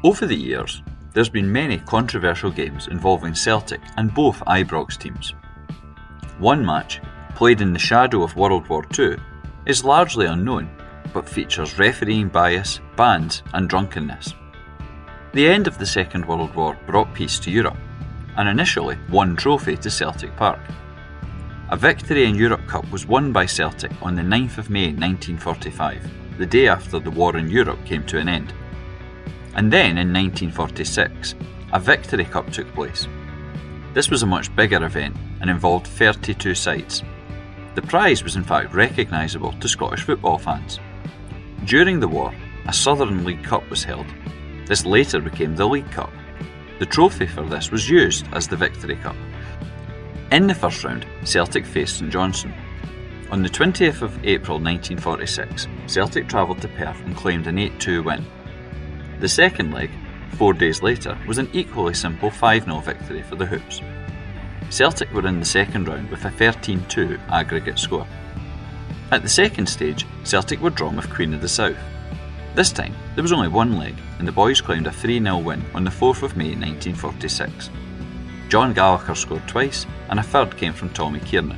Over the years, there's been many controversial games involving Celtic and both Ibrox teams. One match, played in the shadow of World War II, is largely unknown, but features refereeing bias, bans and drunkenness. The end of the Second World War brought peace to Europe, and initially one trophy to Celtic Park. A victory in Europe Cup was won by Celtic on the 9th of May 1945, the day after the war in Europe came to an end. And then in 1946, a Victory Cup took place. This was a much bigger event and involved 32 sides. The prize was in fact recognisable to Scottish football fans. During the war, a Southern League Cup was held. This later became the League Cup. The trophy for this was used as the Victory Cup. In the first round, Celtic faced St Johnstone. On the 20th of April 1946, Celtic travelled to Perth and claimed an 8-2 win. The second leg, 4 days later, was an equally simple 5-0 victory for the Hoops. Celtic were in the second round with a 13-2 aggregate score. At the second stage, Celtic were drawn with Queen of the South. This time, there was only one leg, and the boys claimed a 3-0 win on the 4th of May 1946. John Gallagher scored twice, and a third came from Tommy Kiernan.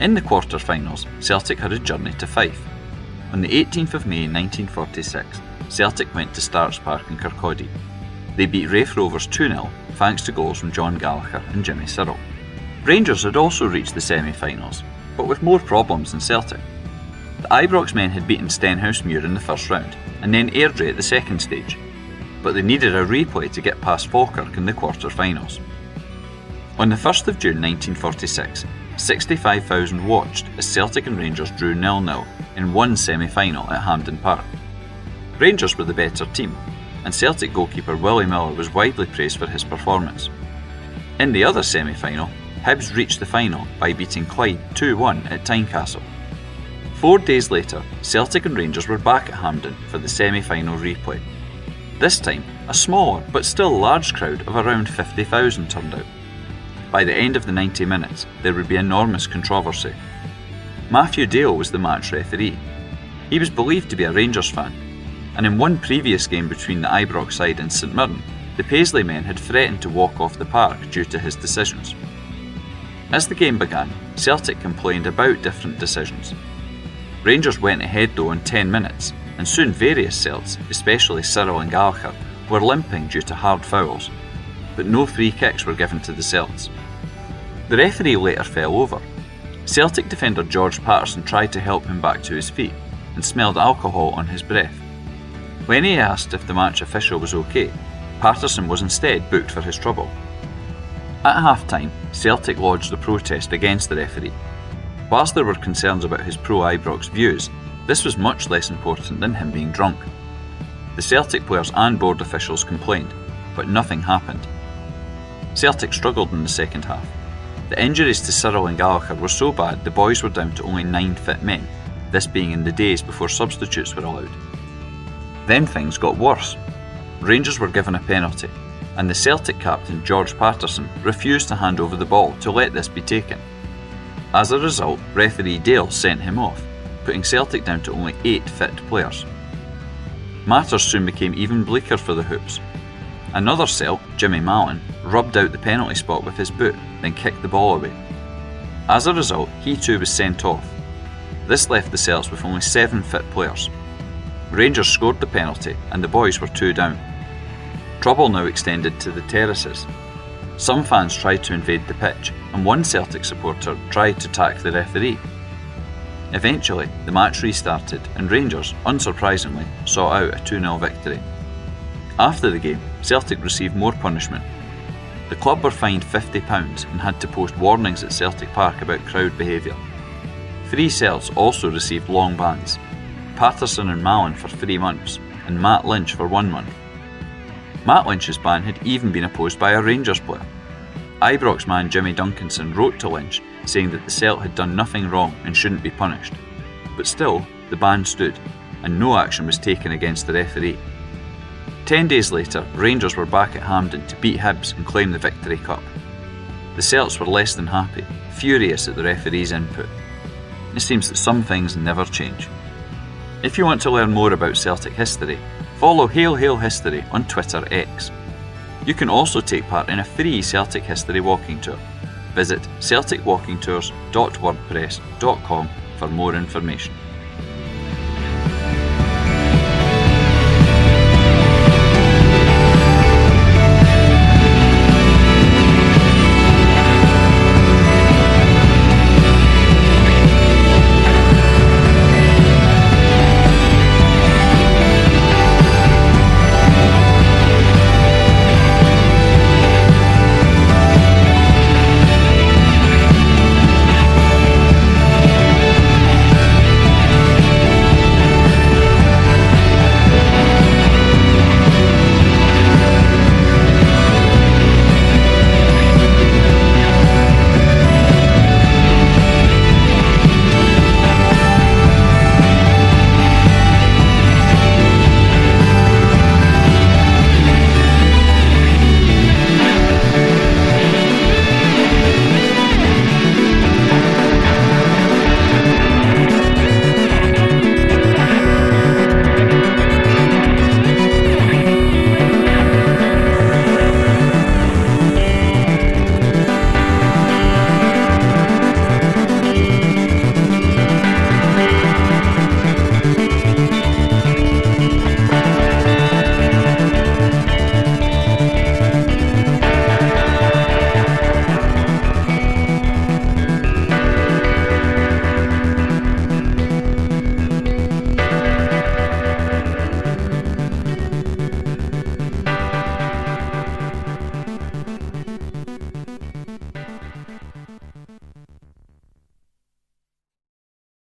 In the quarter-finals, Celtic had a journey to Fife. On the 18th of May 1946, Celtic went to Starks Park in Kirkcaldy. They beat Raith Rovers 2-0 thanks to goals from John Gallagher and Jimmy Cyril. Rangers had also reached the semi-finals, but with more problems than Celtic. The Ibrox men had beaten Stenhousemuir in the first round and then Airdrie at the second stage, but they needed a replay to get past Falkirk in the quarter-finals. On the 1st of June 1946, 65,000 watched as Celtic and Rangers drew 0-0 in one semi-final at Hampden Park. Rangers were the better team, and Celtic goalkeeper Willie Miller was widely praised for his performance. In the other semi-final, Hibs reached the final by beating Clyde 2-1 at Tynecastle. 4 days later, Celtic and Rangers were back at Hampden for the semi-final replay. This time, a smaller but still large crowd of around 50,000 turned out. By the end of the 90 minutes, there would be enormous controversy. Matthew Dale was the match referee. He was believed to be a Rangers fan, and in one previous game between the Ibrox side and St Mirren, the Paisley men had threatened to walk off the park due to his decisions. As the game began, Celtic complained about different decisions. Rangers went ahead though in 10 minutes, and soon various Celts, especially Cyril and Gallagher, were limping due to hard fouls, but no free kicks were given to the Celts. The referee later fell over. Celtic defender George Patterson tried to help him back to his feet and smelled alcohol on his breath. When he asked if the match official was okay, Patterson was instead booked for his trouble. At half-time, Celtic lodged a protest against the referee. Whilst there were concerns about his pro-Ibrox views, this was much less important than him being drunk. The Celtic players and board officials complained, but nothing happened. Celtic struggled in the second half. The injuries to Cyril and Gallagher were so bad the boys were down to only 9 fit men, this being in the days before substitutes were allowed. Then things got worse. Rangers were given a penalty, and the Celtic captain George Patterson refused to hand over the ball to let this be taken. As a result, referee Dale sent him off, putting Celtic down to only 8 fit players. Matters soon became even bleaker for the Hoops. Another Celt, Jimmy Mallon, rubbed out the penalty spot with his boot, then kicked the ball away. As a result, he too was sent off. This left the Celts with only 7 fit players. Rangers scored the penalty and the boys were 2 down. Trouble now extended to the terraces. Some fans tried to invade the pitch, and one Celtic supporter tried to tack the referee. Eventually, the match restarted and Rangers, unsurprisingly, saw out a 2-0 victory. After the game, Celtic received more punishment. The club were fined £50 and had to post warnings at Celtic Park about crowd behaviour. 3 Celts also received long bans: Patterson and Mallon for 3 months, and Matt Lynch for 1 month. Matt Lynch's ban had even been opposed by a Rangers player. Ibrox man Jimmy Duncanson wrote to Lynch saying that the Celt had done nothing wrong and shouldn't be punished. But still, the ban stood, and no action was taken against the referee. 10 days later, Rangers were back at Hampden to beat Hibs and claim the Victory Cup. The Celts were less than happy, furious at the referee's input. It seems that some things never change. If you want to learn more about Celtic history, Follow Hail Hail History on Twitter X. You can also take part in a free Celtic History walking tour. Visit celticwalkingtours.wordpress.com for more information.